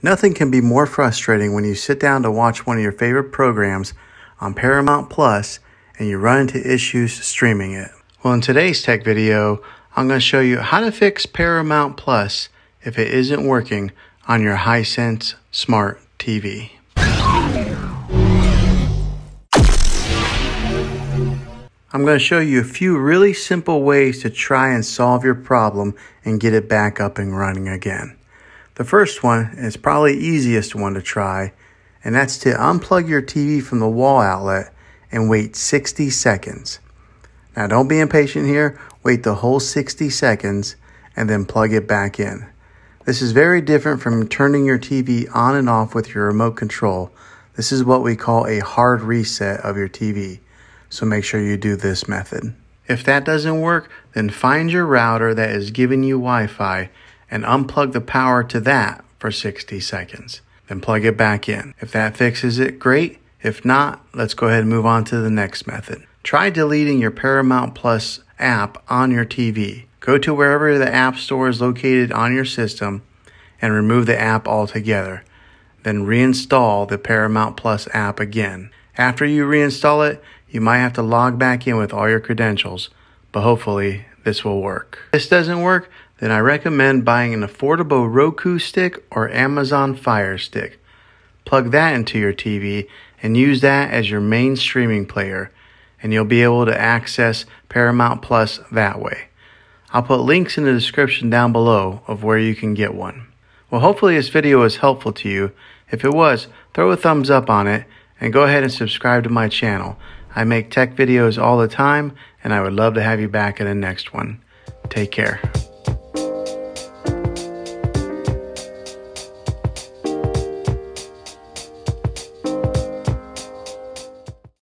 Nothing can be more frustrating when you sit down to watch one of your favorite programs on Paramount Plus and you run into issues streaming it. Well, in today's tech video, I'm going to show you how to fix Paramount Plus if it isn't working on your Hisense Smart TV. I'm going to show you a few really simple ways to try and solve your problem and get it back up and running again. The first one is probably the easiest one to try, and that's to unplug your TV from the wall outlet and wait 60 seconds. Now don't be impatient here, wait the whole 60 seconds and then plug it back in. This is very different from turning your TV on and off with your remote control. This is what we call a hard reset of your TV, so make sure you do this method. If that doesn't work, then find your router that is giving you Wi-Fi and unplug the power to that for 60 seconds. Then plug it back in. If that fixes it, great. If not, let's go ahead and move on to the next method. Try deleting your Paramount Plus app on your TV. Go to wherever the app store is located on your system and remove the app altogether. Then reinstall the Paramount Plus app again. After you reinstall it, you might have to log back in with all your credentials, but hopefully this will work. If this doesn't work, then I recommend buying an affordable Roku stick or Amazon Fire Stick. Plug that into your TV and use that as your main streaming player, and you'll be able to access Paramount Plus that way. I'll put links in the description down below of where you can get one. Well, hopefully this video was helpful to you. If it was, throw a thumbs up on it and go ahead and subscribe to my channel. I make tech videos all the time, and I would love to have you back in the next one. Take care.